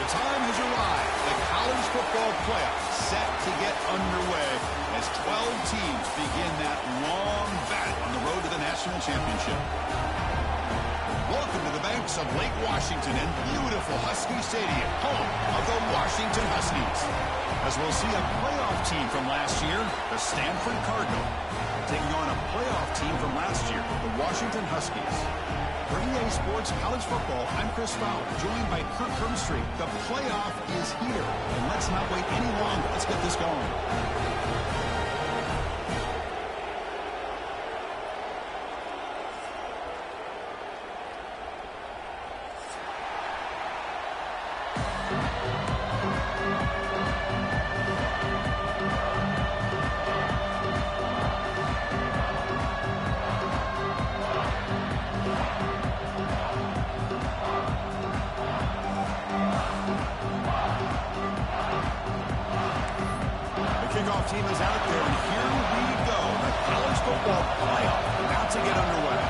The time has arrived. The college football playoffs set to get underway as 12 teams begin that long battle on the road to the national championship. Welcome to the banks of Lake Washington and beautiful Husky Stadium, home of the Washington Huskies. As we'll see a playoff team from last year, the Stanford Cardinal, taking on a playoff team from last year, the Washington Huskies. For EA Sports College Football, I'm Chris Fowler, joined by Kirk Hermstreet. The playoff is here, and let's not wait any longer. Let's get this going. Kickoff team is out there, and here we go. The college football playoff about to get underway.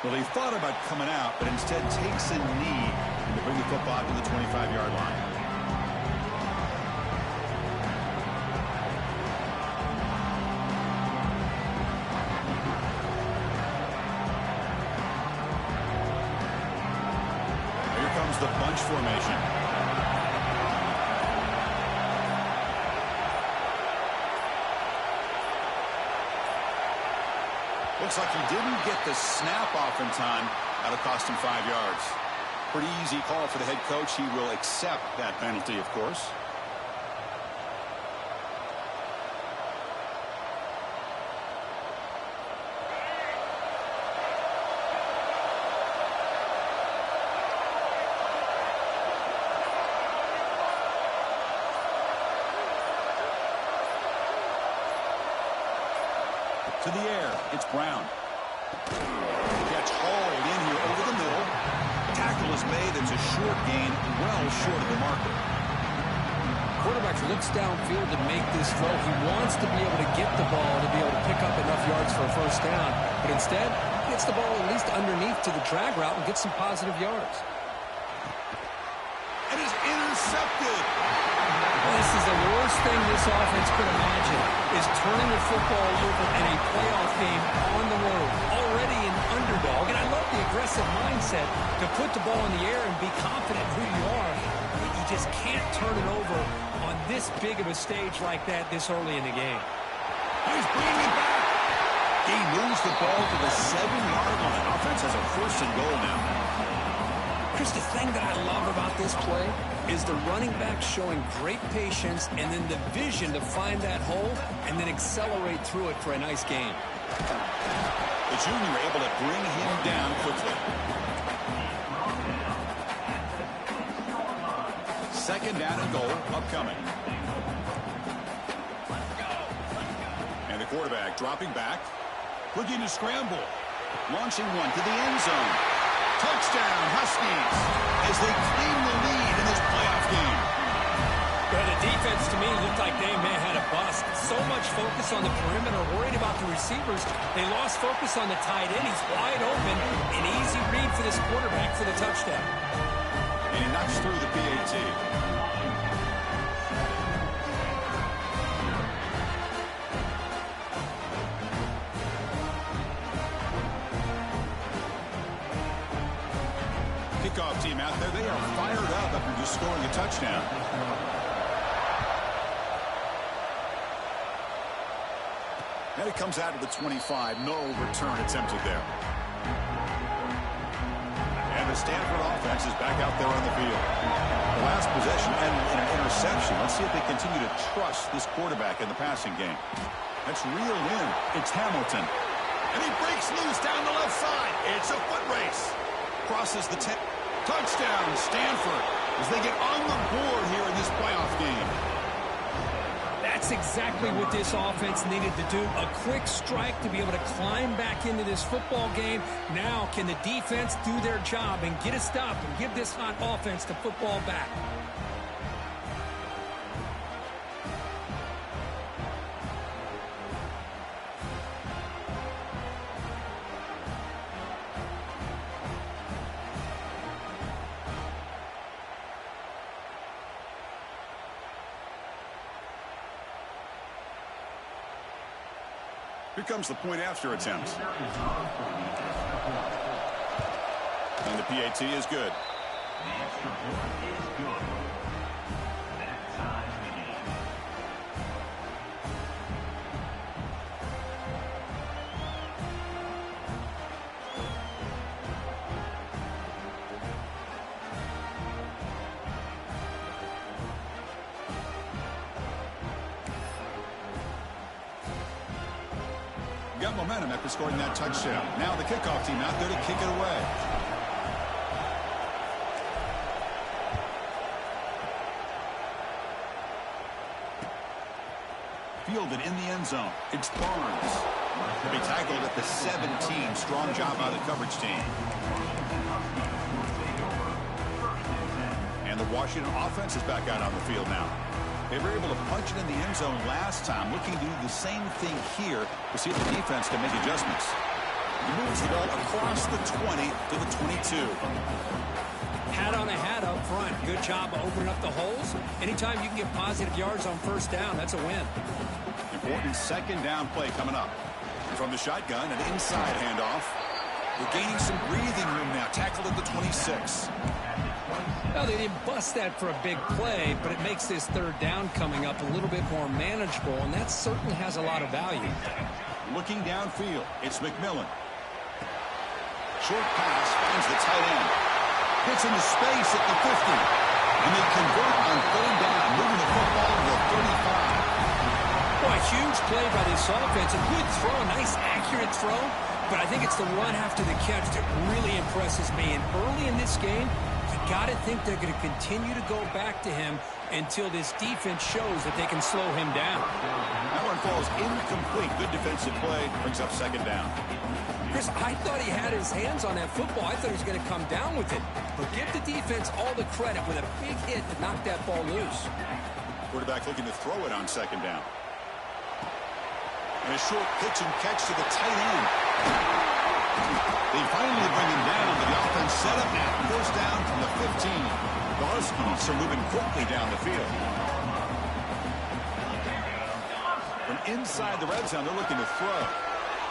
Well, he thought about coming out, but instead takes a knee to bring the football to the 25-yard line. The bunch formation. Looks like he didn't get the snap off in time. That'll cost him 5 yards. Pretty easy call for the head coach. He will accept that penalty, of course. To the air, it's Brown. Gets hauled in here over the middle. Tackle is made. It's a short gain, well short of the marker. Quarterback looks downfield to make this throw. He wants to be able to get the ball to be able to pick up enough yards for a first down. But instead, he gets the ball at least underneath to the drag route and gets some positive yards. And he's intercepted. This is the worst thing this offense could imagine, is turning the football over in a playoff game on the road. Already an underdog, and I love the aggressive mindset to put the ball in the air and be confident who you are, but you just can't turn it over on this big of a stage like that this early in the game. He's bringing it back. He moves the ball to the 7-yard line. Offense has a first and goal now. Chris, the thing that I love about this play is the running back showing great patience and then the vision to find that hole and then accelerate through it for a nice gain. The junior able to bring him down quickly. Second down and goal upcoming. And the quarterback dropping back, looking to scramble, launching one to the end zone. Touchdown, Huskies, as they claim the lead in this playoff game. Well, the defense, to me, looked like they may have had a bust. So much focus on the perimeter, worried about the receivers. They lost focus on the tight end. He's wide open. An easy read for this quarterback for the touchdown. And he knocks through the PAT. Kickoff team out there. They are fired up after just scoring a touchdown. And it comes out of the 25. No return attempted there. And the Stanford offense is back out there on the field. The last possession and an interception. Let's see if they continue to trust this quarterback in the passing game. That's reeled in. It's Hamilton. And he breaks loose down the left side. It's a foot race. Crosses the 10. Touchdown, Stanford, as they get on the board here in this playoff game. That's exactly what this offense needed to do. A quick strike to be able to climb back into this football game. Now, can the defense do their job and get a stop and give this hot offense the football back? Here comes the point after attempt. And the PAT is good. Got momentum after scoring that touchdown. Now the kickoff team out there to kick it away. Fielded in the end zone. It's Barnes. To be tackled at the 17. Strong job by the coverage team. And the Washington offense is back out on the field now. They were able to punch it in the end zone last time, looking to do the same thing here to see if the defense can make adjustments. He moves the ball across the 20 to the 22. Hat on a hat up front. Good job of opening up the holes. Anytime you can get positive yards on first down, that's a win. Important second down play coming up. From the shotgun, an inside handoff. We're gaining some breathing room now. Tackled at the 26. Well, they didn't bust that for a big play, but it makes this third down coming up a little bit more manageable, and that certainly has a lot of value. Looking downfield, it's McMillan. Short pass finds the tight end. Hits into space at the 50. And they convert on third down, moving the football to the 35. Boy, huge play by this offense. A good throw, a nice accurate throw, but I think it's the run after the catch that really impresses me. And early in this game, got to think they're going to continue to go back to him until this defense shows that they can slow him down. That one falls incomplete. Good defensive play. Brings up second down. Chris, I thought he had his hands on that football. I thought he was going to come down with it. But give the defense all the credit with a big hit to knock that ball loose. Quarterback looking to throw it on second down. And a short pitch and catch to the tight end. They finally bring him down, but the offense set up now. First down from the 15. The Huskies are moving quickly down the field. From inside the red zone, they're looking to throw.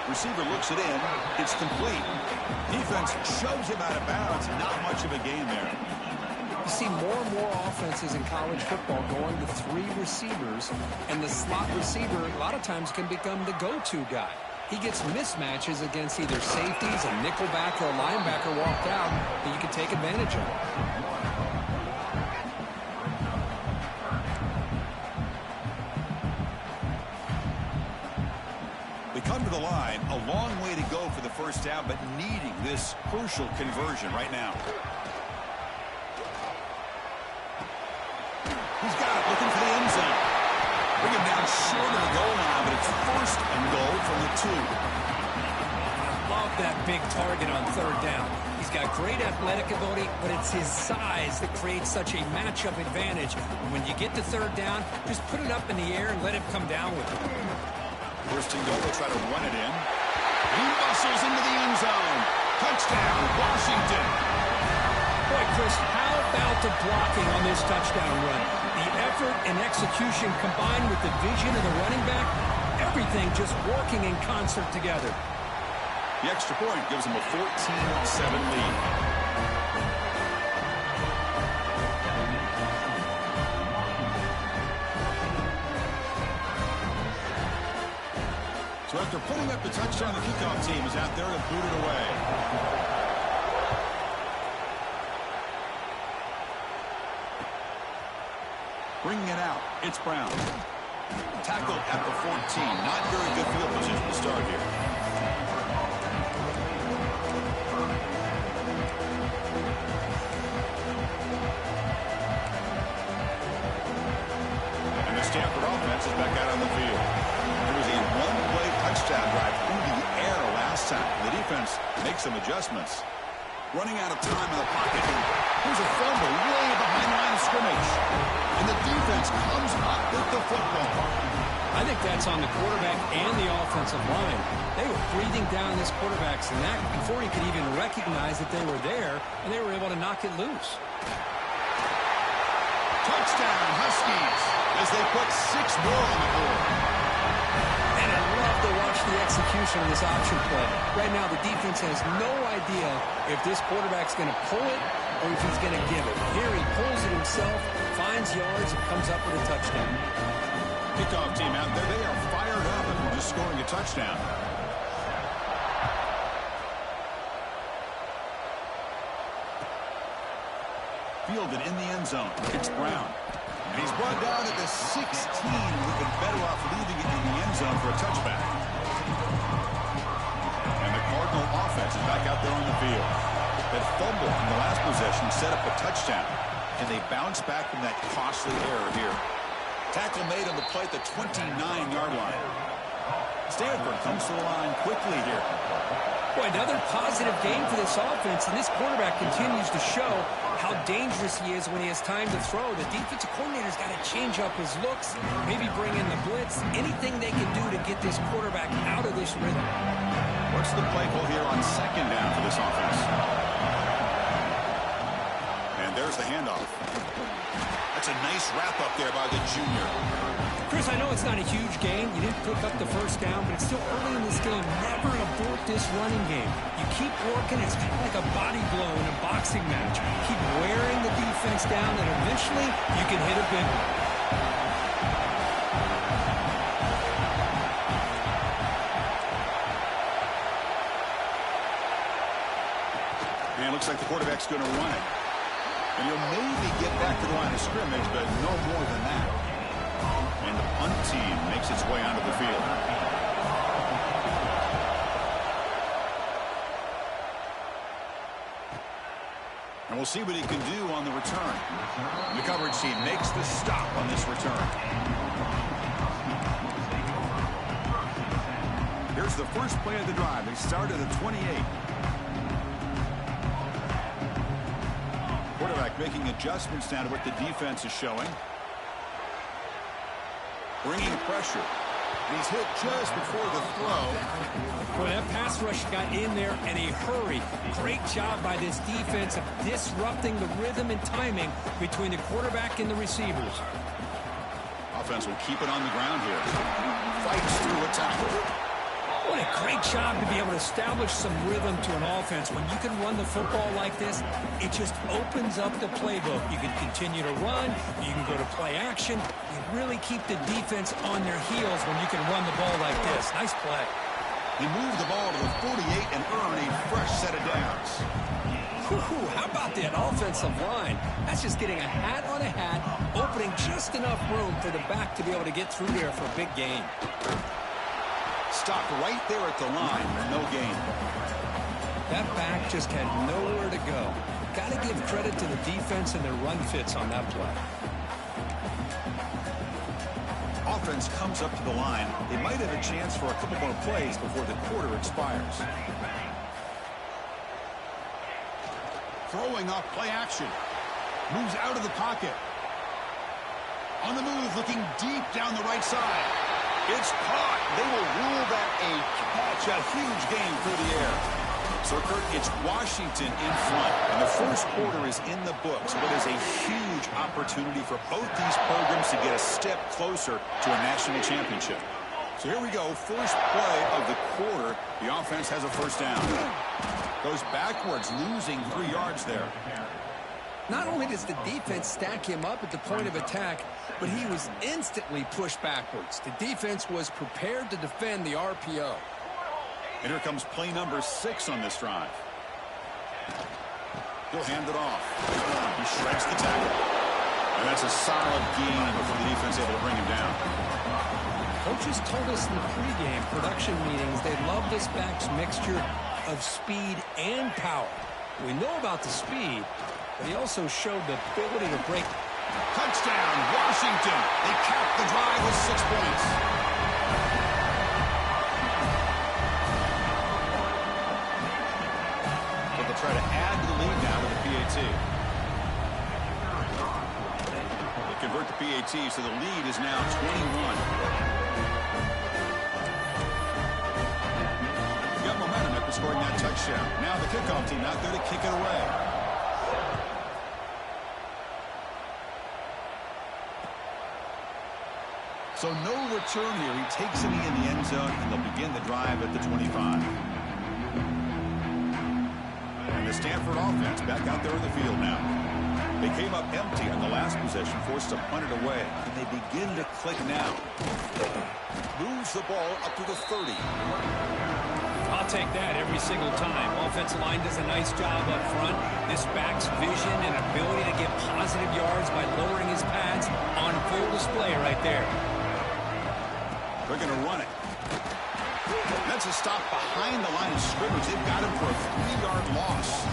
Receiver looks it in. It's complete. Defense shoves him out of bounds. Not much of a gain there. You see more and more offenses in college football going to three receivers, and the slot receiver a lot of times can become the go-to guy. He gets mismatches against either safeties, a nickelback, or a linebacker walked out that you can take advantage of. They come to the line, a long way to go for the first down, but needing this crucial conversion right now. He's got it, looking for the end zone. Bring him down short of the goal line, but it's first and goal from the 2. Love that big target on third down. He's got great athletic ability, but it's his size that creates such a matchup advantage. When you get to third down, just put it up in the air and let him come down with it. First and goal, they'll try to run it in. He muscles into the end zone. Touchdown, Washington. Boy, Chris, how about the blocking on this touchdown run? The effort and execution combined with the vision of the running back, everything just working in concert together. The extra point gives them a 14-7 lead. So after putting up the touchdown, the kickoff team is out there to boot it away. Bringing it out, it's Brown. Tackled at the 14. Not very good field position to start here. And the Stanford offense is back out on the field. There was a one-play touchdown drive through the air last time. The defense makes some adjustments. Running out of time in the pocket. Here's a fumble way behind the line of scrimmage. And the defense comes up with the football. I think that's on the quarterback and the offensive line. They were breathing down this quarterback's neck before he could even recognize that they were there, and they were able to knock it loose. Touchdown, Huskies, as they put 6 more on the board. And I love to watch the the execution of this option play. Right now, the defense has no idea if this quarterback's going to pull it or if he's going to give it. Here he pulls it himself, finds yards, and comes up with a touchdown. Kickoff team out there, they are fired up after just scoring a touchdown. Fielded in the end zone. It's Brown. And he's brought down at the 16. We've been better off leaving it in the end zone for a touchback. And the Cardinal offense is back out there on the field. That fumble in the last possession set up a touchdown. And they bounce back from that costly error here. Tackle made on the play at the 29-yard line. Stanford comes to the line quickly here. Boy, another positive game for this offense, and this quarterback continues to show how dangerous he is when he has time to throw. The defensive coordinator's got to change up his looks, maybe bring in the blitz, anything they can do to get this quarterback out of this rhythm. What's the play call here on second down for this offense? And there's the handoff. That's a nice wrap up there by the junior. Chris, I know it's not a huge game. You didn't pick up the first down, but it's still early in this game. Never abort this running game. You keep working. It's kind of like a body blow in a boxing match. Keep wearing the defense down, and eventually you can hit a big one. And it looks like the quarterback's going to run it. And he'll maybe get back to the line of scrimmage, but no more than that. And the punt team makes its way onto the field. And we'll see what he can do on the return. The coverage team makes the stop on this return. Here's the first play of the drive. They start at the 28. Quarterback making adjustments now to what the defense is showing. Bringing pressure. And he's hit just before the throw. Boy, that pass rush got in there in a hurry. Great job by this defense of disrupting the rhythm and timing between the quarterback and the receivers. Offense will keep it on the ground here. Fights through a tackle. What a great job to be able to establish some rhythm to an offense. When you can run the football like this, it just opens up the playbook. You can continue to run. You can go to play action. You really keep the defense on their heels when you can run the ball like this. Nice play. He moved the ball to the 48 and earned a fresh set of downs. Whew, how about that offensive line? That's just getting a hat on a hat, opening just enough room for the back to be able to get through there for a big gain. Stopped right there at the line, no gain. That back just had nowhere to go. Got to give credit to the defense and their run fits on that play. Offense comes up to the line. They might have a chance for a couple more plays before the quarter expires. Throwing off play action. Moves out of the pocket. On the move, looking deep down the right side. It's caught. They will rule that a catch. A huge gain through the air. So, Kurt, it's Washington in front. And the first quarter is in the books. But it's a huge opportunity for both these programs to get a step closer to a national championship. So here we go. First play of the quarter. The offense has a first down. Goes backwards, losing 3 yards there. Not only does the defense stack him up at the point of attack, but he was instantly pushed backwards. The defense was prepared to defend the RPO. And here comes play number 6 on this drive. He'll hand it off. He shreds the tackle. And that's a solid gain before the defense able to bring him down. Coaches told us in the pregame production meetings they love this back's mixture of speed and power. We know about the speed, but he also showed the ability to break. Touchdown, Washington. They capped the drive with 6 points. So they'll try to add to the lead now with the PAT. They convert the PAT, so the lead is now 21. Got momentum after scoring that touchdown. Now the kickoff team out there to kick it away. So no return here. He takes a knee in the end zone, and they'll begin the drive at the 25. And the Stanford offense back out there in the field now. They came up empty on the last possession, forced to punt it away. And they begin to click now. Moves the ball up to the 30. I'll take that every single time. Offensive line does a nice job up front. This back's vision and ability to get positive yards by lowering his pads on full display right there. They're going to run it. That's a stop behind the line of scrimmage. They've got him for a 3-yard loss.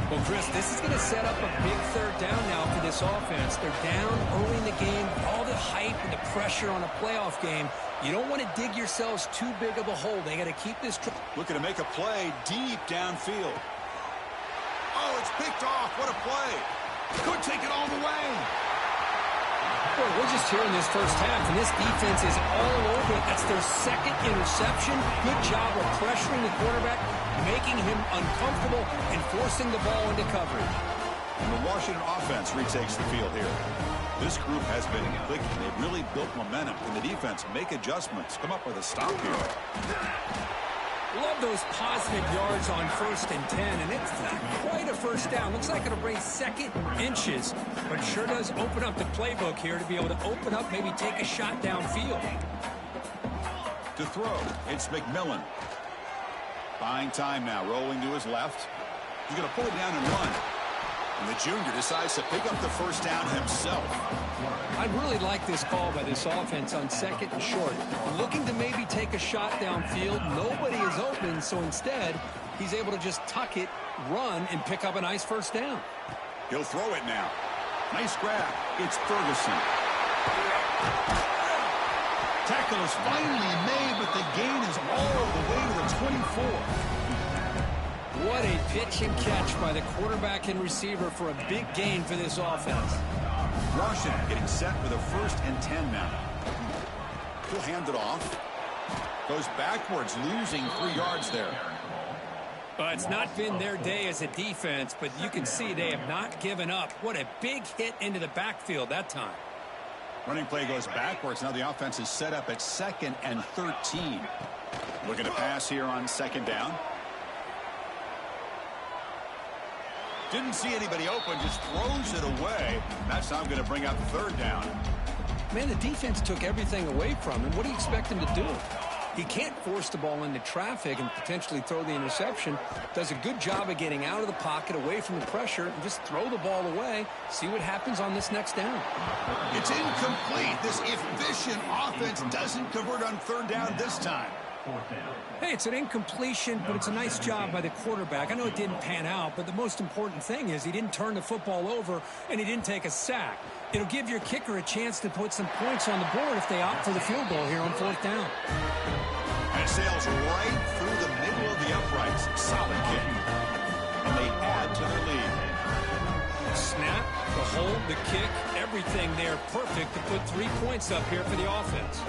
Well, Chris, this is going to set up a big third down now for this offense. They're down early in the game. All the hype and the pressure on a playoff game. You don't want to dig yourselves too big of a hole. They got to keep this. Looking to make a play deep downfield. Oh, it's picked off. What a play. Could take it all the way. Well, we're just here in this first half, and this defense is all over it. That's their second interception. Good job of pressuring the quarterback, making him uncomfortable, and forcing the ball into coverage. And the Washington offense retakes the field here. This group has been clicking. They've really built momentum. Can the defense make adjustments? Come up with a stop here. Love those positive yards on 1st and 10, and it's not quite a first down. Looks like it'll raise second inches, but sure does open up the playbook here to be able to open up, maybe take a shot downfield. To throw, it's McMillan. Buying time now, rolling to his left. He's going to pull it down and run. And the junior decides to pick up the first down himself. I really like this call by this offense on 2nd and short. Looking to maybe take a shot downfield. Nobody is open, so instead, he's able to just tuck it, run, and pick up a nice first down. He'll throw it now. Nice grab. It's Ferguson. Tackle is finally made, but the gain is all the way to the 24. What a pitch and catch by the quarterback and receiver for a big gain for this offense. Washington getting set for the 1st and 10 now. He'll hand it off. Goes backwards, losing 3 yards there. It's not been their day as a defense, but you can see they have not given up. What a big hit into the backfield that time. Running play goes backwards. Now the offense is set up at 2nd and 13. Looking to pass here on 2nd down. Didn't see anybody open, just throws it away. That's now going to bring up 3rd down. Man, the defense took everything away from him. What do you expect him to do? He can't force the ball into traffic and potentially throw the interception. Does a good job of getting out of the pocket, away from the pressure, and just throw the ball away. See what happens on this next down. It's incomplete. This efficient offense doesn't convert on 3rd down this time. Hey, it's an incompletion, but it's a nice job by the quarterback. I know it didn't pan out, but the most important thing is he didn't turn the football over and he didn't take a sack. It'll give your kicker a chance to put some points on the board if they opt for the field goal here on 4th down. And it sails right through the middle of the uprights. Solid kick. And they add to their lead. Snap, the hold, the kick, everything there perfect to put 3 points up here for the offense.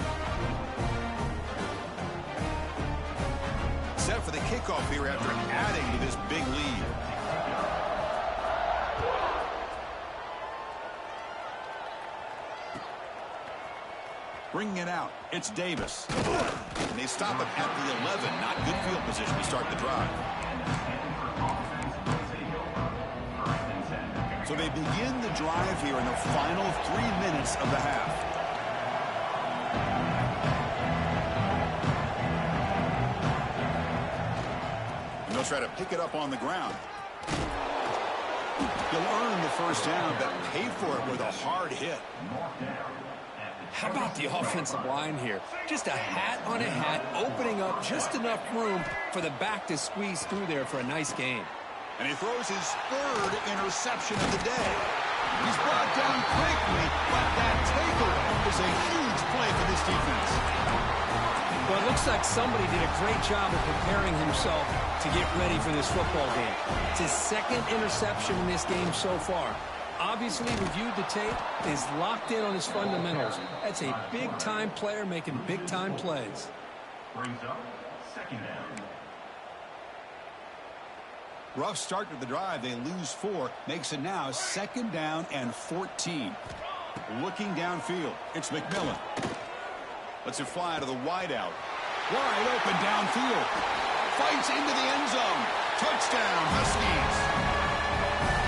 Set for the kickoff here after adding to this big lead. Bringing it out, it's Davis. And they stop him at the 11. Not good field position to start the drive. So they begin the drive here in the final 3 minutes of the half. They'll try to pick it up on the ground. He'll earn the first down, but pay for it with a hard hit. How about the offensive line here? Just a hat on a hat, opening up just enough room for the back to squeeze through there for a nice gain. And he throws his 3rd interception of the day. He's brought down quickly, but that takeaway is a huge play for this defense. Well, it looks like somebody did a great job of preparing himself to get ready for this football game. It's his 2nd interception in this game so far. Obviously reviewed the tape, is locked in on his fundamentals. That's a big-time player making big-time plays. Brings up 2nd down. Rough start to the drive. They lose 4. Makes it now 2nd down and 14. Looking downfield, it's McMillan. Lets it fly to the wideout. Wide open downfield. Fights into the end zone. Touchdown, Huskies.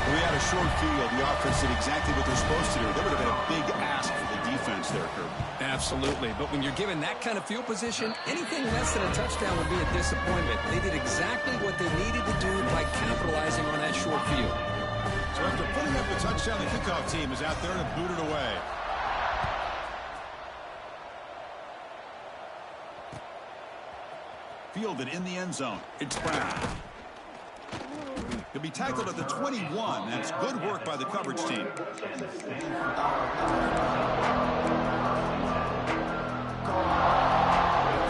We had a short field. The offense did exactly what they're supposed to do. That would have been a big ask for the defense there, Kirk. Absolutely. But when you're given that kind of field position, anything less than a touchdown would be a disappointment. They did exactly what they needed to do by capitalizing on that short field. So after putting up the touchdown, the kickoff team is out there to boot it away. Fielded in the end zone. It's Brown. He'll be tackled at the 21. That's good work by the coverage team.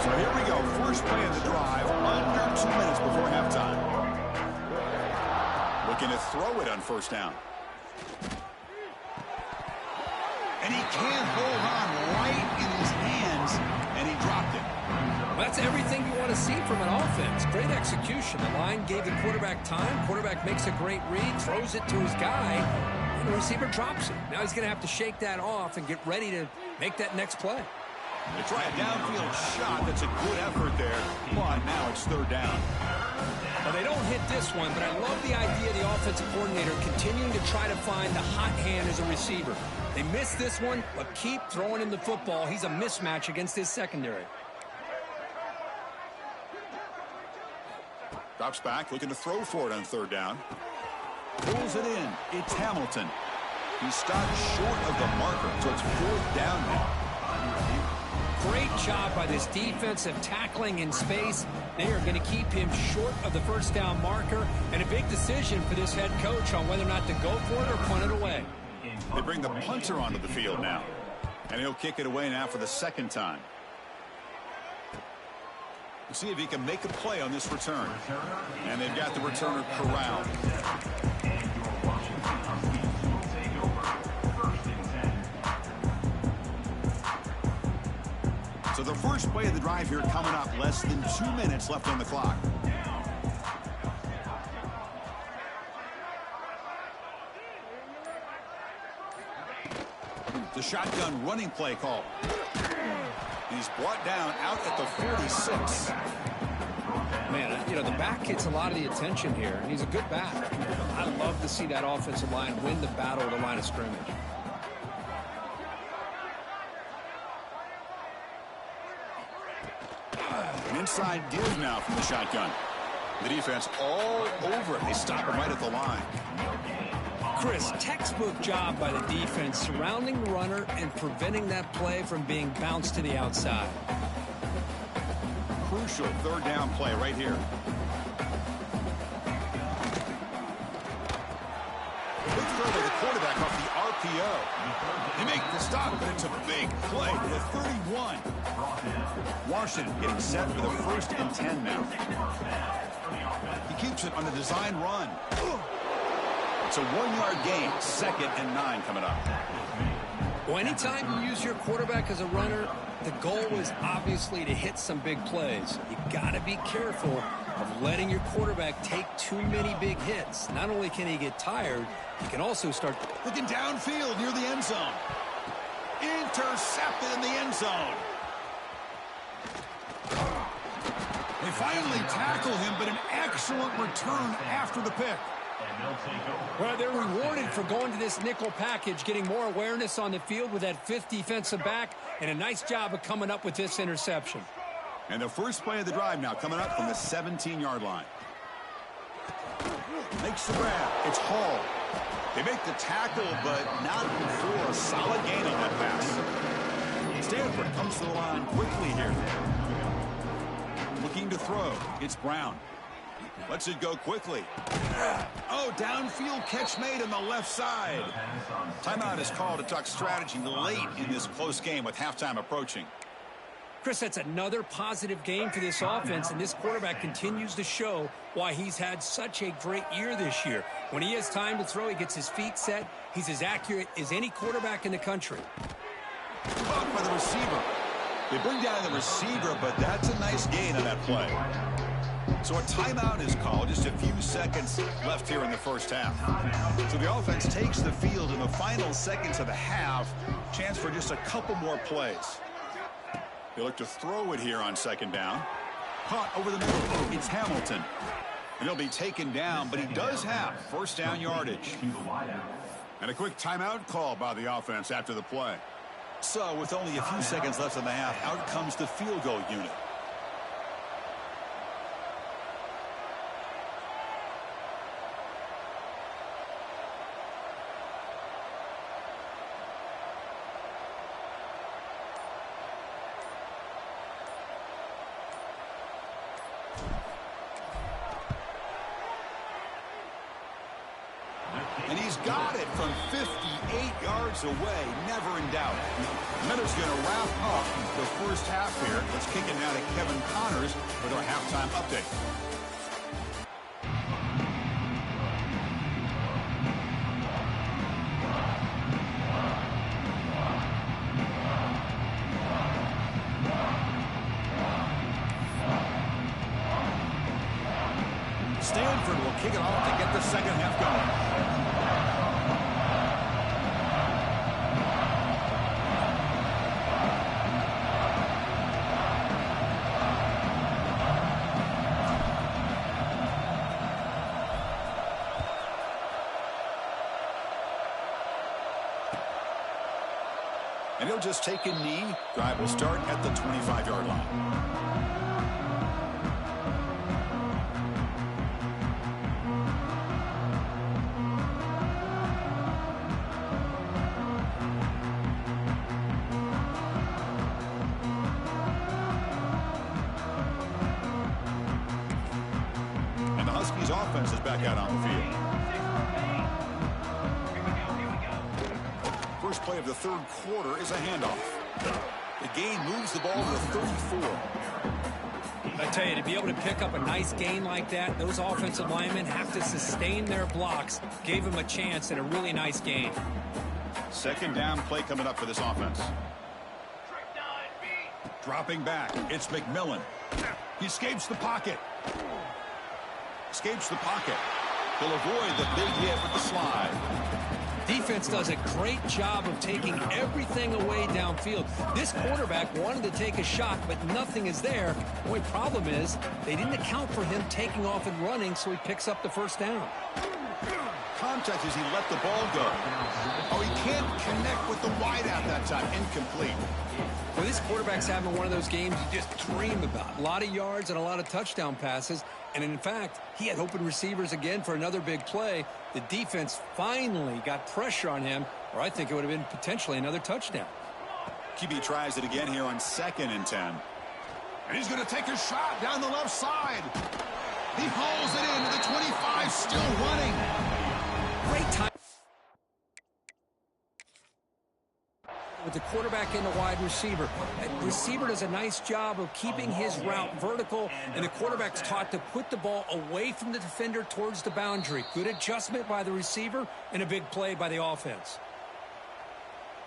So here we go. First play of the drive. Under 2 minutes before halftime. Looking to throw it on first down. And he can't hold on right in his hands. And he dropped it. Well, that's everything you want to see from an offense. Great execution. The line gave the quarterback time. Quarterback makes a great read, throws it to his guy, and the receiver drops it. Now he's going to have to shake that off and get ready to make that next play. They try a downfield shot. That's a good effort there. But now it's third down. Well, they don't hit this one, but I love the idea of the offensive coordinator continuing to try to find the hot hand as a receiver. They missed this one, but keep throwing him the football. He's a mismatch against his secondary. Drops back, looking to throw for it on third down. Pulls it in. It's Hamilton. He stopped short of the marker, so it's fourth down now. Great job by this defensive tackling in space. They are going to keep him short of the first down marker, and a big decision for this head coach on whether or not to go for it or punt it away. They bring the punter onto the field now, and he'll kick it away now for the second time. We'll see if he can make a play on this return. And they've got the returner corralled. So the first play of the drive here coming up. Less than 2 minutes left on the clock. The shotgun running play call. He's brought down out at the 46. Man, you know, the back gets a lot of the attention here, and he's a good back. I love to see that offensive line win the battle at the line of scrimmage. An inside give now from the shotgun. The defense all over it. They stop him right at the line. Chris, textbook job by the defense surrounding the runner and preventing that play from being bounced to the outside. Crucial third down play right here. Good throw by the quarterback off the RPO. They make the stop, but it's a big play to the 31. Washington getting set for the 1st and 10 now. He keeps it on the design run. It's a 1-yard gain. 2nd and 9 coming up. Well, anytime you use your quarterback as a runner, the goal is obviously to hit some big plays. You got to be careful of letting your quarterback take too many big hits. Not only can he get tired, he can also start looking downfield near the end zone. Intercepted in the end zone. They finally tackle him, but an excellent return after the pick. Well, they're rewarded for going to this nickel package, getting more awareness on the field with that 5th defensive back, and a nice job of coming up with this interception. And the first play of the drive now coming up from the 17-yard line. Makes the grab. It's Hall. They make the tackle, but not before a solid gain on that pass. Stanford comes to the line quickly here. Looking to throw. It's Brown. Lets it go quickly. Oh, downfield catch made on the left side. Timeout is called to talk strategy late in this close game with halftime approaching. Chris, that's another positive game for this offense, and this quarterback continues to show why he's had such a great year this year. When he has time to throw, he gets his feet set. He's as accurate as any quarterback in the country. Caught by the receiver. They bring down the receiver, but that's a nice gain on that play. So a timeout is called. Just a few seconds left here in the first half. So the offense takes the field in the final seconds of the half. Chance for just a couple more plays. They look to throw it here on second down. Caught over the middle. It's Hamilton. And he'll be taken down, but he does have first down yardage. And a quick timeout call by the offense after the play. So with only a few seconds left in the half, out comes the field goal unit. And he's got it from 58 yards away, never in doubt. Miller's going to wrap up the first half here. Let's kick it now to Kevin Connors with our halftime update. Stanford will kick it off to get the second half going. And he'll just take a knee. Drive will start at the 25-yard line. And the Huskies offense is back out on the field. First play of the third quarter is a handoff. The gain moves the ball to the 34. I tell you, to be able to pick up a nice gain like that, those offensive linemen have to sustain their blocks. Gave him a chance and a really nice gain. Second down play coming up for this offense. Dropping back, it's McMillan. He escapes the pocket. Escapes the pocket. He'll avoid the big hit with the slide. Defense does a great job of taking everything away downfield. This quarterback wanted to take a shot, but nothing is there. The only problem is they didn't account for him taking off and running, so he picks up the first down. Contact as he let the ball go. Oh, he can't connect with the wideout that time. Incomplete. Well, this quarterback's having one of those games you just dream about. A lot of yards and a lot of touchdown passes. And in fact, he had open receivers again for another big play. The defense finally got pressure on him, or I think it would have been potentially another touchdown. QB tries it again here on 2nd and 10. And he's going to take a shot down the left side. He hauls it into the 25, still running. Great time with the quarterback and the wide receiver. That receiver does a nice job of keeping his route vertical, and the quarterback's taught to put the ball away from the defender towards the boundary. Good adjustment by the receiver and a big play by the offense.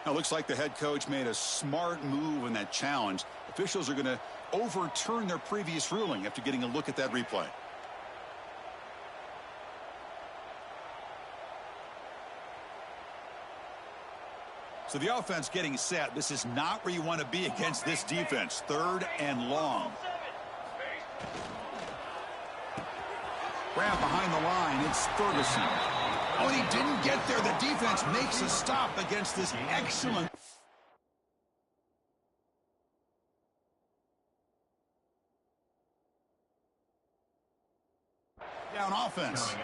Now, looks like the head coach made a smart move in that challenge. Officials are going to overturn their previous ruling after getting a look at that replay. So the offense getting set. This is not where you want to be against this defense. 3rd and long. Grab behind the line. It's Ferguson. Oh, and he didn't get there. The defense makes a stop against this excellent. Down offense.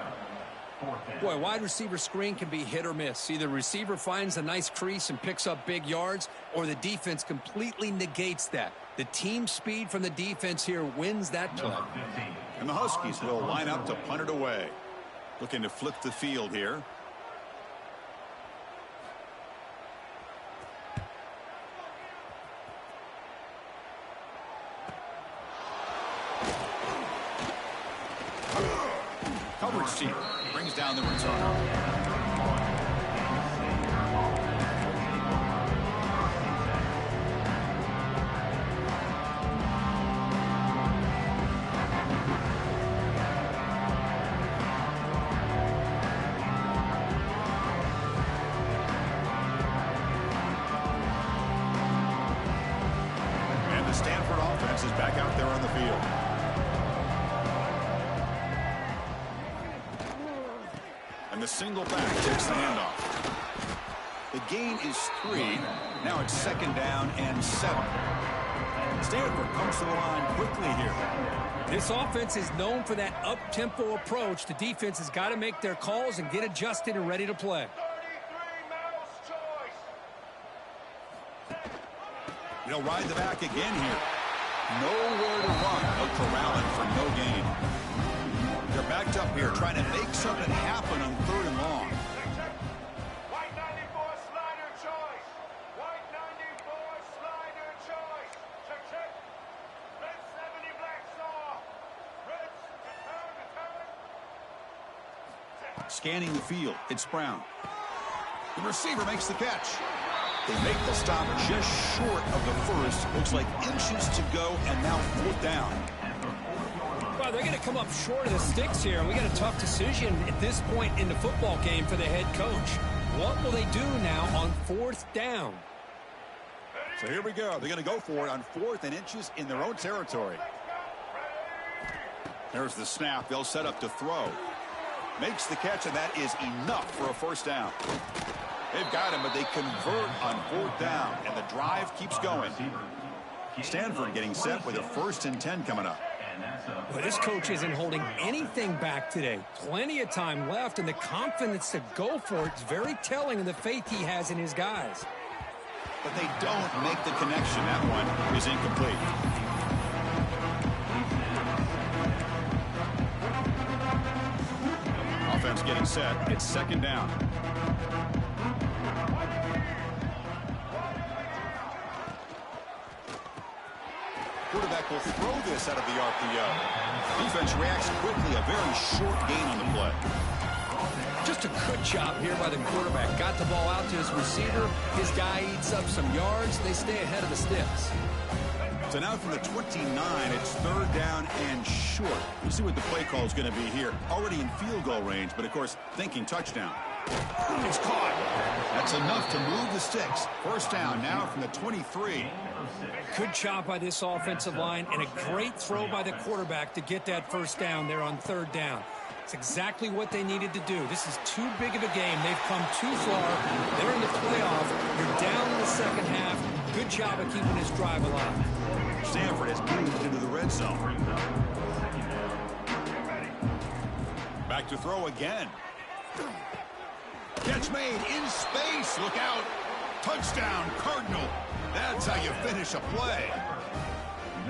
Boy, wide receiver screen can be hit or miss. Either receiver finds a nice crease and picks up big yards, or the defense completely negates that. The team speed from the defense here wins that play. And the Huskies will line up to punt it away. Looking to flip the field here. Coverage team brings down the return. field. And the single back takes the handoff. The gain is 3. Now it's 2nd down and 7. Stanford comes to the line quickly here. This offense is known for that up-tempo approach. The defense has got to make their calls and get adjusted and ready to play. They'll ride the back again here. Nowhere to run. They'll corral it for no gain. They're backed up here trying to make something happen on 3rd and long. White 94 slider choice. White 94 slider choice. Check, check. Red 70 black saw. Reds, return. Scanning the field. It's Brown. The receiver makes the catch. They make the stop just short of the first. Looks like inches to go, and now 4th down. Well, they're going to come up short of the sticks here. We got a tough decision at this point in the football game for the head coach. What will they do now on 4th down? So here we go. They're going to go for it on 4th and inches in their own territory. There's the snap. They'll set up to throw. Makes the catch, and that is enough for a 1st down. They've got him, but they convert on 4th down, and the drive keeps going. Stanford getting set with a 1st and 10 coming up. Well, this coach isn't holding anything back today. Plenty of time left, and the confidence to go for it is very telling of the faith he has in his guys. But they don't make the connection. That one is incomplete. Offense getting set. It's 2nd down. Quarterback will throw this out of the RPO. Defense reacts quickly. A very short gain on the play. Just a good job here by the quarterback. Got the ball out to his receiver. His guy eats up some yards. They stay ahead of the sticks. So now from the 29, it's 3rd down and short. We'll see what the play call is going to be here. Already in field goal range, but of course, thinking touchdown. It's caught. That's enough to move the sticks. 1st down now from the 23. Good job by this offensive line, and a great throw by the quarterback to get that 1st down there on 3rd down. It's exactly what they needed to do. This is too big of a game. They've come too far. They're in the playoff. You're down in the 2nd half. Good job of keeping this drive alive. Stanford has moved into the red zone. Back to throw again. Catch made in space. Look out. Touchdown, Cardinal. That's how you finish a play.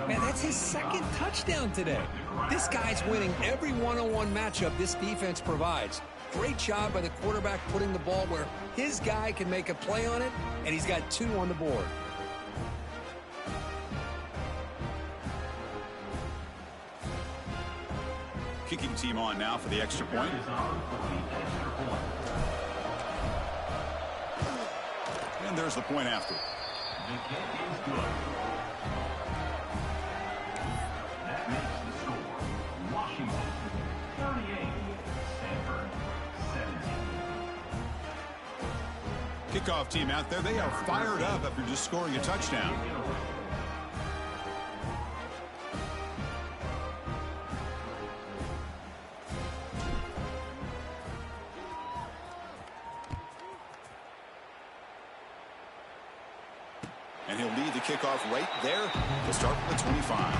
Man, that's his 2nd touchdown today. This guy's winning every one-on-one matchup this defense provides. Great job by the quarterback putting the ball where his guy can make a play on it, and he's got 2 on the board. Kicking team on now for the extra point. And there's the point after. The kick is good. That makes the score Washington 38, Stanford 17. Kickoff team out there. They are fired up after just scoring a touchdown. And he'll lead the kickoff right there to start from the 25.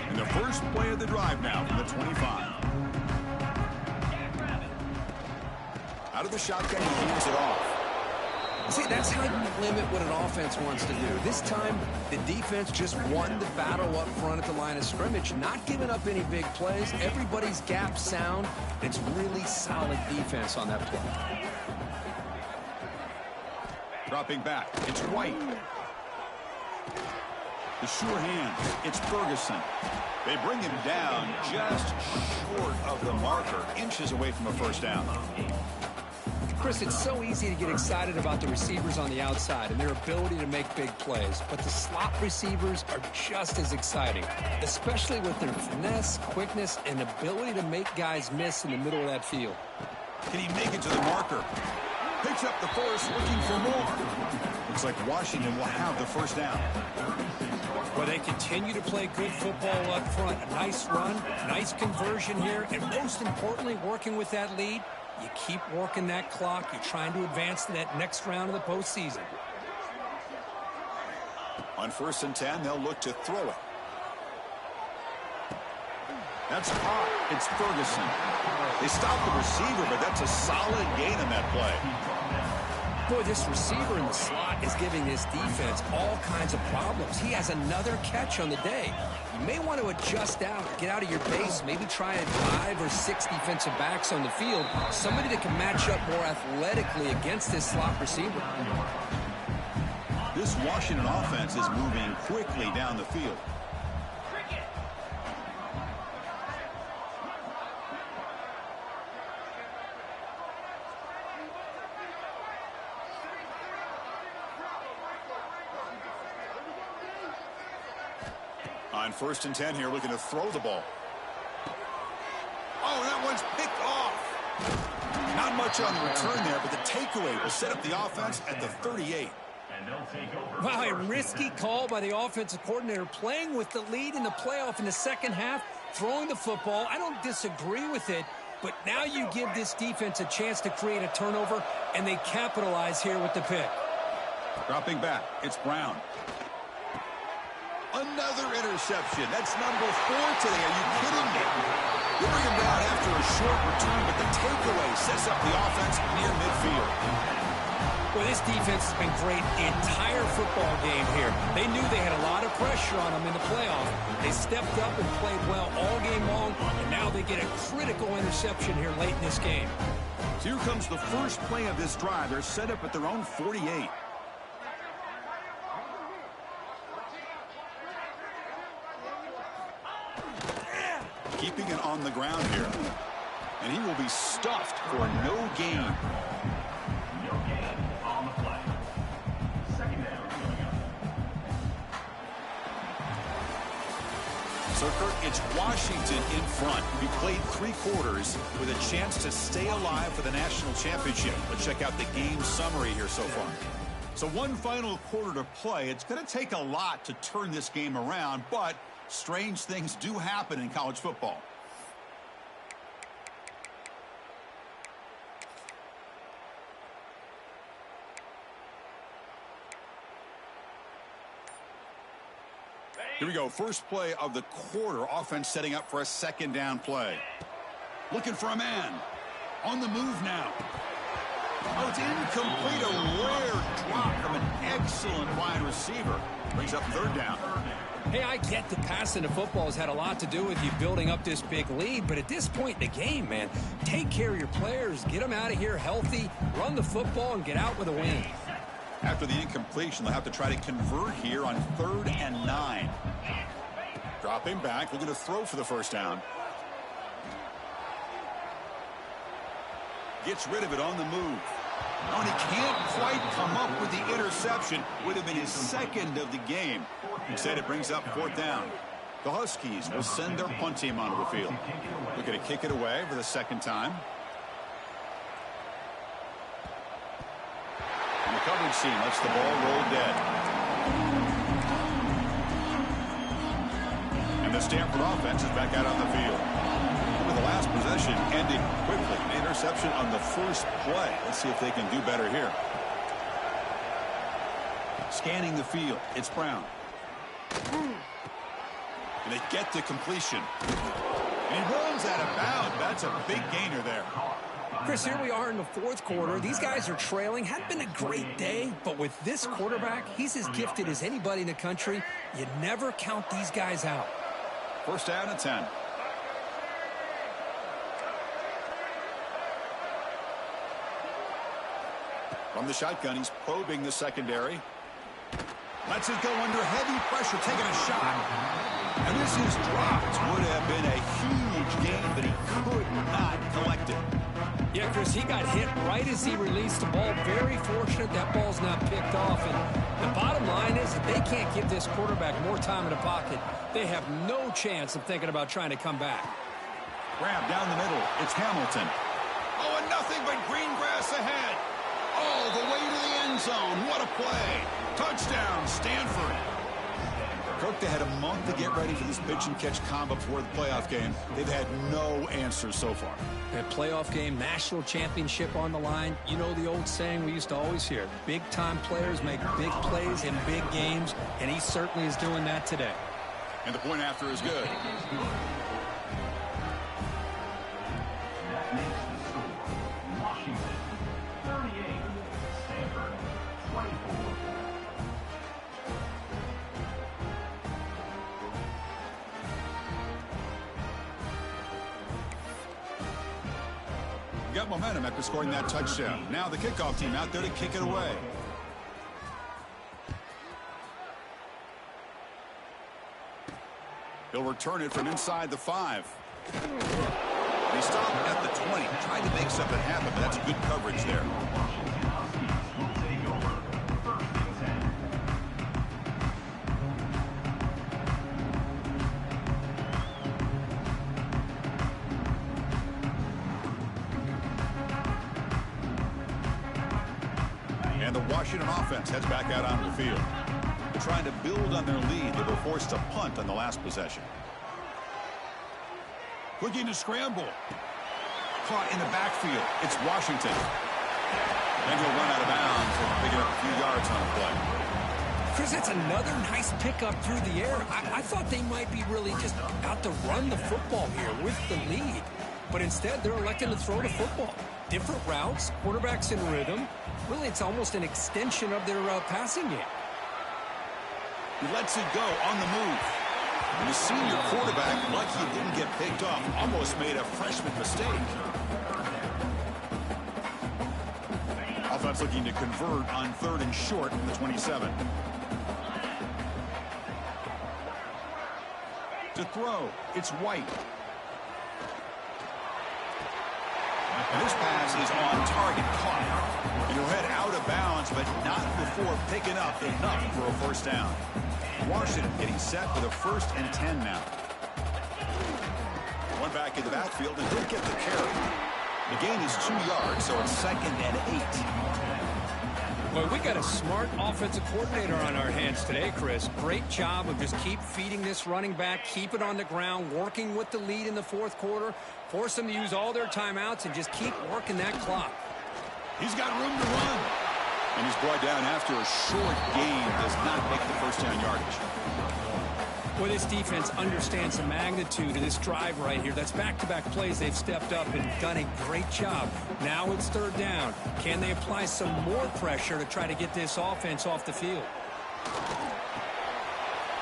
And the first play of the drive now from the 25. Out of the shotgun, he hands it off. See, that's how you limit what an offense wants to do. This time, the defense just won the battle up front at the line of scrimmage, not giving up any big plays. Everybody's gap sound. It's really solid defense on that play. Dropping back, it's White. The sure hands, it's Ferguson. They bring him down just short of the marker, inches away from a first down. Chris, it's so easy to get excited about the receivers on the outside and their ability to make big plays, but the slot receivers are just as exciting, especially with their finesse, quickness, and ability to make guys miss in the middle of that field. Can he make it to the marker? Picks up the first, looking for more. Looks like Washington will have the first down. Well, they continue to play good football up front. A nice run, nice conversion here, and most importantly, working with that lead. You keep working that clock. You're trying to advance to that next round of the postseason. On 1st and 10, they'll look to throw it. That's caught. It's Ferguson. They stop the receiver, but that's a solid gain on that play. Boy, this receiver in the slot is giving this defense all kinds of problems. He has another catch on the day. You may want to adjust out, get out of your base, maybe try 5 or 6 defensive backs on the field, somebody that can match up more athletically against this slot receiver. This Washington offense is moving quickly down the field. On 1st and 10 here, looking to throw the ball. Oh, that one's picked off. Not much on the return there, but the takeaway will set up the offense at the 38. Wow, a risky call by the offensive coordinator, playing with the lead in the playoff in the second half, throwing the football. I don't disagree with it, but now you give this defense a chance to create a turnover, and they capitalize here with the pick. Dropping back, it's Brown. Another interception. That's number 4 today. Are you kidding me? They bring him down after a short return, but the takeaway sets up the offense near midfield. Well, this defense has been great the entire football game here. They knew they had a lot of pressure on them in the playoff. They stepped up and played well all game long, and now they get a critical interception here late in this game. So here comes the first play of this drive. They're set up at their own 48. Keeping it on the ground here. And he will be stuffed for no gain. No gain on the play. Second down coming up. So, Kurt, it's Washington in front. We played 3 quarters with a chance to stay alive for the national championship. Let's check out the game summary here so far. So one final quarter to play. It's going to take a lot to turn this game around, but strange things do happen in college football. Here we go. First play of the quarter. Offense setting up for a second down play. Looking for a man. On the move now. Oh, it's incomplete. A rare drop from an excellent wide receiver. Brings up 3rd down. Hey, I get that passing the football has had a lot to do with you building up this big lead, but at this point in the game, man, take care of your players, get them out of here healthy, run the football, and get out with a win. After the incompletion, they'll have to try to convert here on 3rd and 9. Dropping back, looking to throw for the first down. Gets rid of it on the move. Oh, and he can't quite come up with the interception. Would have been his 2nd of the game. Instead, it brings up 4th down. The Huskies will send their punt team onto the field. Looking to kick it away for the 2nd time. And the coverage team lets the ball roll dead. And the Stanford offense is back out on the field. The last possession ended quickly. An interception on the first play. Let's see if they can do better here. Scanning the field. It's Brown. And they get the completion. And he runs out of bounds. That's a big gainer there. Chris, here we are in the 4th quarter. These guys are trailing. Hadn't been a great day, but with this quarterback, he's as gifted as anybody in the country. You never count these guys out. 1st down and 10. From the shotgun, he's probing the secondary. Lets it go under heavy pressure, taking a shot. And this is dropped. Would have been a huge gain, but he could not collect it. Yeah, Chris, he he got hit right as he released the ball. Very fortunate that ball's not picked off. And the bottom line is that they can't give this quarterback more time in the pocket. They have no chance of thinking about trying to come back. Grab down the middle. It's Hamilton. Oh, and nothing but green grass ahead. All the way to the end zone. What a play. Touchdown, Stanford. Kirk, they had a month to get ready for this pitch-and-catch combo before the playoff game. They've had no answers so far. A playoff game, national championship on the line. You know the old saying we used to always hear. Big-time players make big plays in big games, and he certainly is doing that today. And the point after is good. That makes the score Washington 38, Stanford 24. Got momentum after scoring that touchdown. Now the kickoff team out there to kick it away. He'll return it from inside the 5. He stopped at the 20. Tried to make something happen, but that's good coverage there. Washington Huskies will take over 1st and 10. And the Washington offense heads back out onto the field. They're trying to build on their lead. They were forced to punt on the last possession. Looking to scramble. Caught in the backfield. It's Washington. And he'll run out of bounds and pick it up a few yards on the play. Chris, that's another nice pickup through the air. I thought they might be really just out to run the football here with the lead. But instead, they're electing to throw the football. Different routes, quarterbacks in rhythm. Really, it's almost an extension of their passing game. He lets it go on the move. And the senior quarterback, lucky he didn't get picked off, almost made a freshman mistake. Offense looking to convert on 3rd and short from the 27. To throw, it's White. And this pass is on target, caught. And he'll head out of bounds, but not before picking up enough for a first down. Washington getting set for the 1st and 10 now. One back in the backfield and he'll get the carry. The gain is 2 yards, so it's 2nd and 8. Well, we got a smart offensive coordinator on our hands today, Chris. Great job of just keep feeding this running back, keep it on the ground, working with the lead in the 4th quarter, force them to use all their timeouts, and just keep working that clock. He's got room to run. And he's brought down after a short gain, does not make the first down yardage. Well, this defense understands the magnitude of this drive right here. That's back-to-back plays. They've stepped up and done a great job. Now it's 3rd down. Can they apply some more pressure to try to get this offense off the field?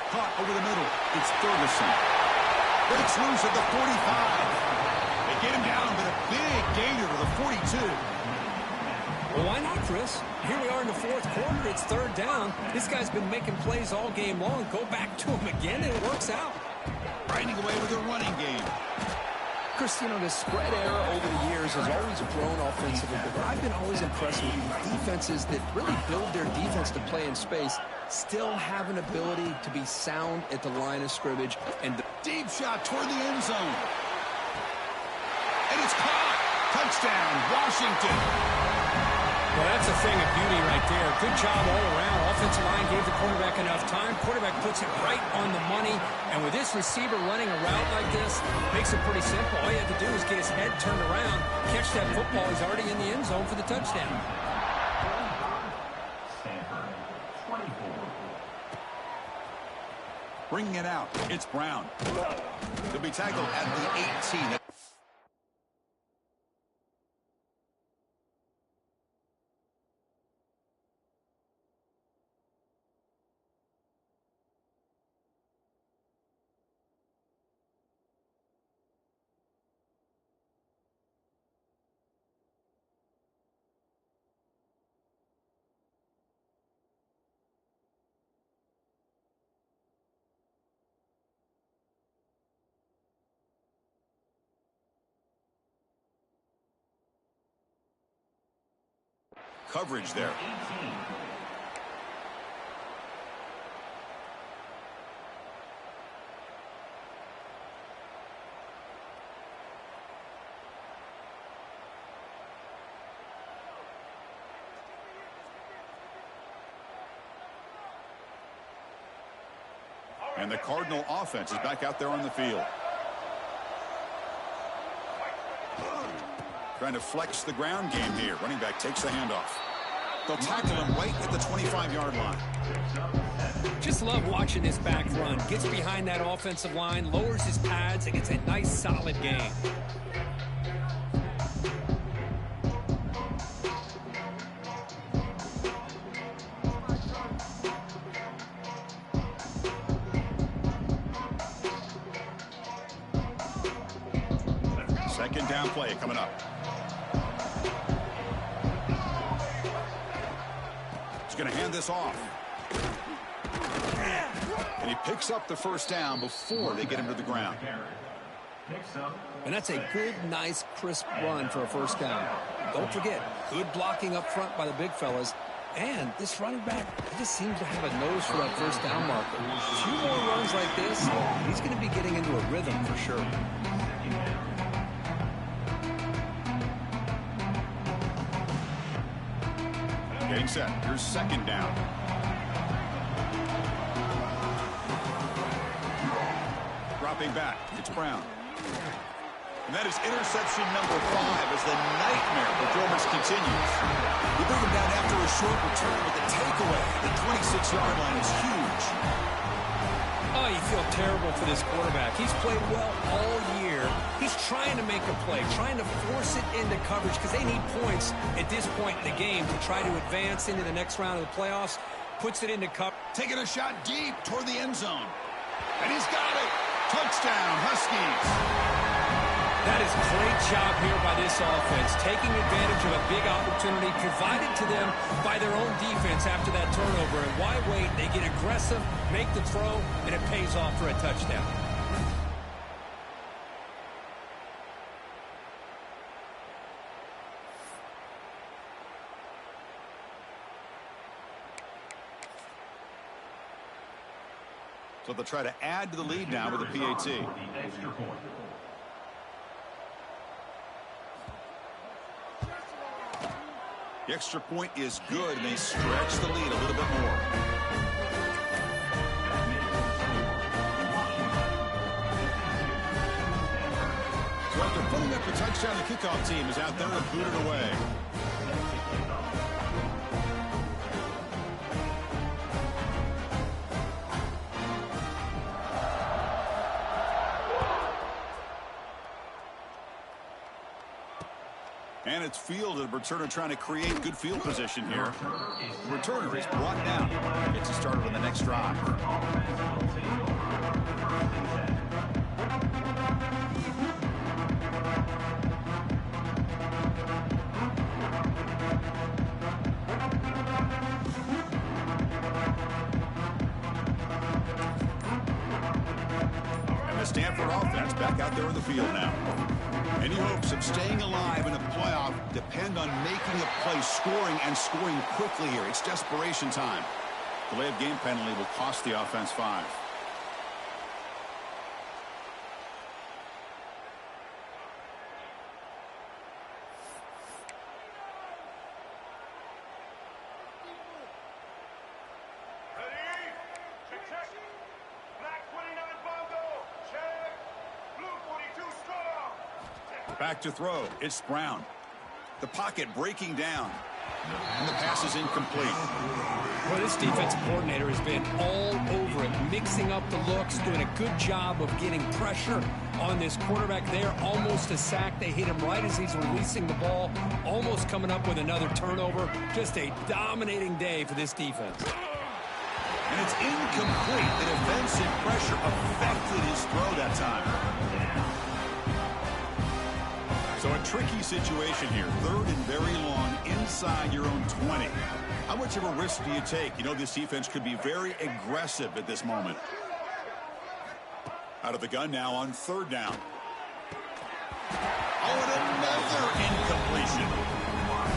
Caught over the middle. It's Ferguson. Breaks loose at the 45. They get him down, but a big gainer to the 42. Well, why not, Chris? Here we are in the 4th quarter. It's 3rd down. This guy's been making plays all game long. Go back to him again, and it works out. Grinding away with a running game. Chris, you know, the spread era over the years has always grown offensively, but I've been always impressed with defenses that really build their defense to play in space, still have an ability to be sound at the line of scrimmage. And Deep shot toward the end zone. And it's caught. Touchdown, Washington. Well, that's a thing of beauty right there. Good job all around. Offensive line gave the quarterback enough time. Quarterback puts it right on the money. And with this receiver running a route like this, makes it pretty simple. All you have to do is get his head turned around, catch that football. He's already in the end zone for the touchdown. Stanford 24. Bringing it out, it's Brown. He'll be tackled at the 18. coverage there. 18. And the Cardinal offense is back out there on the field. Trying to flex the ground game here. Running back takes the handoff. They'll tackle him right at the 25-yard line. Just love watching this back run. Gets behind that offensive line, lowers his pads, and gets a nice, solid gain. Second down play coming up. He's going to hand this off. And he picks up the first down before they get him to the ground. And that's a good, nice, crisp run for a first down. Don't forget, good blocking up front by the big fellas. And this running back, he just seems to have a nose for that first down marker. A few more runs like this, he's going to be getting into a rhythm for sure. Getting set. Here's second down. Dropping back. It's Brown. And that is interception number 5 as the nightmare performance continues. You bring him down after a short return with a takeaway. The 26-yard line is huge. Oh, you feel terrible for this quarterback. He's played well all year. He's trying to make a play, trying to force it into coverage because they need points at this point in the game to try to advance into the next round of the playoffs. Puts it into cover. Taking a shot deep toward the end zone. And he's got it. Touchdown, Huskies. That is a great job here by this offense, taking advantage of a big opportunity provided to them by their own defense after that turnover. And why wait? They get aggressive, make the throw, and it pays off for a touchdown. So they'll try to add to the lead now with a PAT. The extra point is good, and they stretch the lead a little bit more. So after putting up the touchdown, the kickoff team is out there to boot it away. And it's fielded. Returner trying to create good field position here. The returner is brought down. Gets it started on the next drive. And the Stanford offense back out there in the field now. Any hopes of staying alive in a playoff depend on making a play, scoring, and scoring quickly here. It's desperation time. Delay of game penalty will cost the offense 5. Ready? Check. Black 29 Bongo. Check. Blue 42 strong. Back to throw. It's Brown. The pocket breaking down. And the pass is incomplete. Well, this defensive coordinator has been all over it, mixing up the looks, doing a good job of getting pressure on this quarterback there. Almost a sack. They hit him right as he's releasing the ball, almost coming up with another turnover. Just a dominating day for this defense. And it's incomplete. The defensive pressure affected his throw that time. So a tricky situation here. 3rd and very long inside your own 20. How much of a risk do you take? You know, this defense could be very aggressive at this moment. Out of the gun now on 3rd down. Oh, and another incompletion.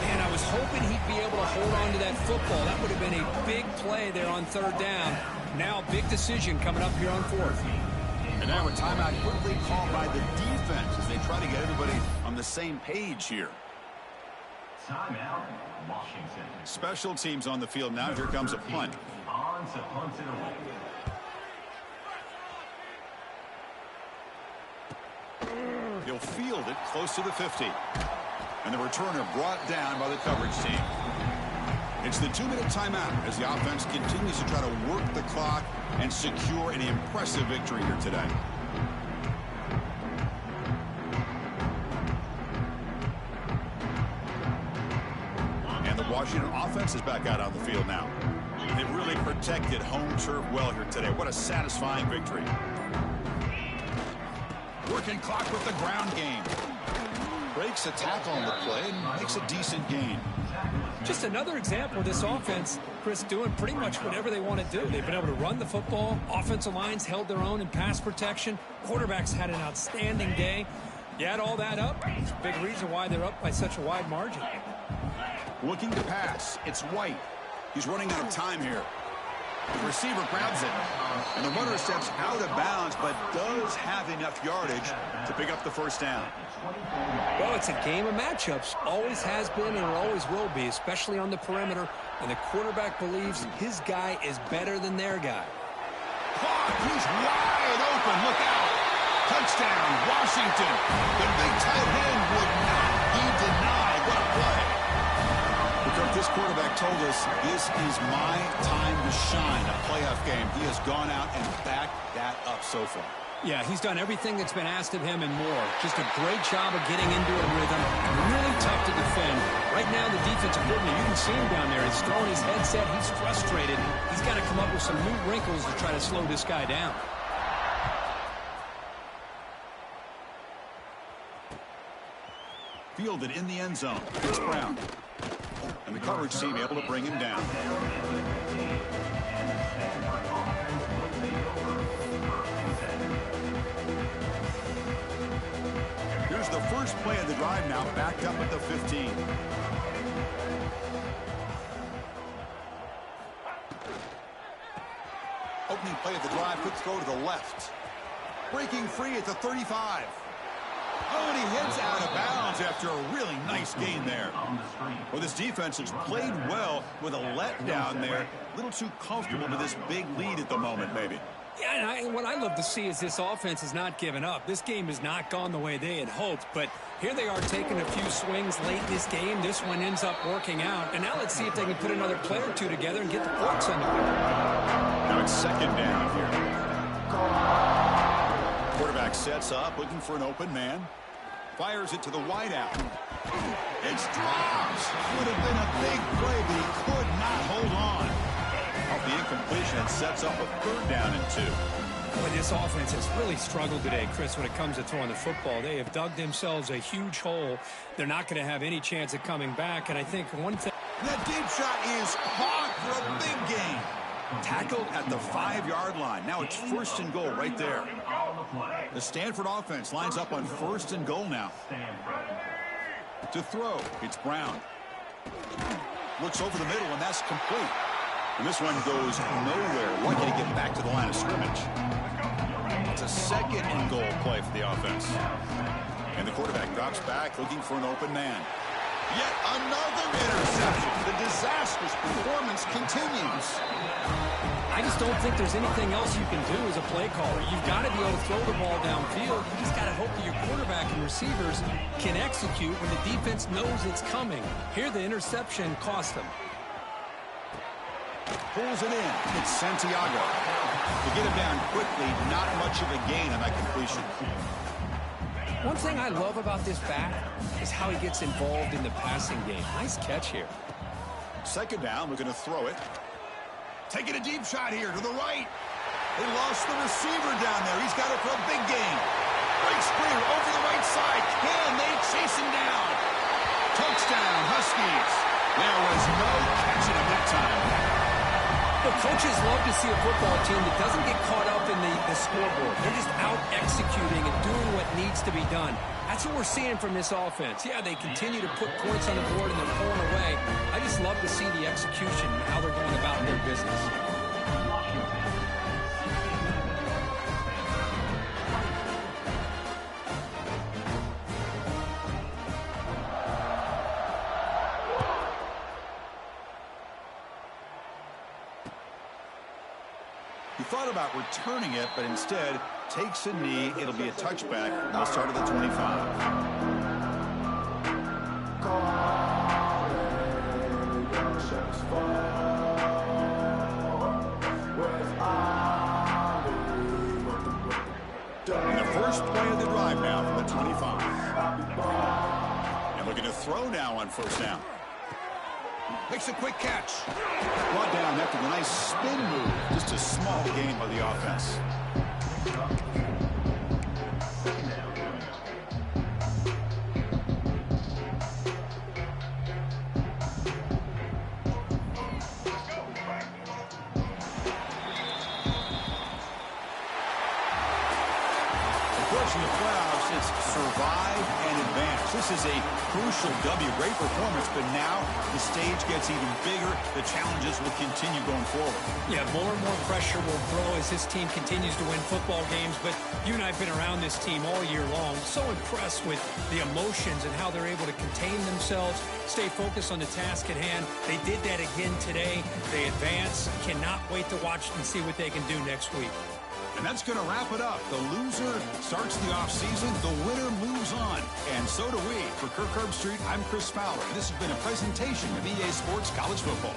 And I was hoping he'd be able to hold on to that football. That would have been a big play there on third down. Now a big decision coming up here on fourth. And now a timeout quickly called by the defense as they try to get everybody on the same page here. Timeout, Washington. Special teams on the field now. Here comes a punt. On to punt it away. He'll field it close to the 50. And the returner brought down by the coverage team. It's the 2-minute timeout as the offense continues to try to work the clock and secure an impressive victory here today. And the Washington offense is back out on the field now. They've really protected home turf well here today. What a satisfying victory. Working clock with the ground game. Breaks a tackle on the play and makes a decent gain. Just another example of this offense, Chris, doing pretty much whatever they want to do. They've been able to run the football. Offensive lines held their own in pass protection. Quarterbacks had an outstanding day. You add all that up, it's a big reason why they're up by such a wide margin. Looking to pass. It's White. He's running out of time here. The receiver grabs it. And the runner steps out of bounds, but does have enough yardage to pick up the first down. Well, it's a game of matchups. Always has been and always will be, especially on the perimeter. And the quarterback believes his guy is better than their guy. Caught. He's wide open. Look out. Touchdown, Washington. The big tight end would not be denied. What a play. This quarterback told us this is my time to shine. A playoff game. He has gone out and backed that up so far. Yeah, he's done everything that's been asked of him and more. Just a great job of getting into a rhythm. Really tough to defend. Right now, the defensive coordinator, you can see him down there. He's throwing his headset. He's frustrated. He's got to come up with some new wrinkles to try to slow this guy down. Fielded in the end zone. It's Brown. And the coverage team able to bring him down. Here's the first play of the drive now, backed up at the 15. Opening play of the drive, quick throw to the left. Breaking free at the 35. Oh, and he heads out of bounds after a really nice gain there. Well, this defense has played well with a letdown there. A little too comfortable with this big lead at the moment, maybe. Yeah, and what I love to see is this offense has not given up. This game has not gone the way they had hoped, but here they are taking a few swings late in this game. This one ends up working out, and now let's see if they can put another play or two together and get the points on the board. Now it's second down here. Quarterback sets up, looking for an open man. Fires it to the wideout. It's dropped. Would have been a big play, but he could not hold on. Off the incompletion, it sets up a third down and 2. Boy, this offense has really struggled today, Chris, when it comes to throwing the football. They have dug themselves a huge hole. They're not going to have any chance of coming back, and I think one thing... That deep shot is caught for a big gain. Tackled at the 5-yard line. Now it's first and goal right there. The Stanford offense lines up on first and goal now. To throw, it's Brown. Looks over the middle, and that's complete. And this one goes nowhere. Lucky to get back to the line of scrimmage. It's a second and goal play for the offense. And the quarterback drops back, looking for an open man. Yet another interception. The disastrous performance continues. I just don't think there's anything else you can do as a play caller. You've got to be able to throw the ball downfield. You just got to hope that your quarterback and receivers can execute when the defense knows it's coming. Here, the interception cost them. Pulls it in. It's Santiago. To get him down quickly, not much of a gain on that completion. One thing I love about this back is how he gets involved in the passing game. Nice catch here. Second down, we're going to throw it. Taking a deep shot here to the right. They lost the receiver down there. He's got it for a big gain. Breaks free over the right side. Can they chase him down? Touchdown, Huskies. There was no catching him that time. Well, coaches love to see a football team that doesn't get caught up in the scoreboard. They're just out executing and doing what needs to be done. That's what we're seeing from this offense. Yeah, they continue to put points on the board and they're pulling away. I just love to see the execution and how they're going about their business. He thought about returning it, but instead takes a knee. It'll be a touchback. They'll start at the 25. And the first play of the drive now from the 25. And looking to throw now on first down. Makes a quick catch. Brought down after the nice spin move. Just a small gain by the offense. In the playoffs, it's survive and advance. This is a crucial W. Great performance, but now the stage gets even bigger. The challenges will continue going forward. Yeah, more and more pressure will grow as this team continues to win football games, but you and I have been around this team all year long. So impressed with the emotions and how they're able to contain themselves, stay focused on the task at hand. They did that again today. They advance. Cannot wait to watch and see what they can do next week. And that's going to wrap it up. The loser starts the offseason. The winner moves on. And so do we. For Kirk Herbstreit, I'm Chris Fowler. This has been a presentation of EA Sports College Football.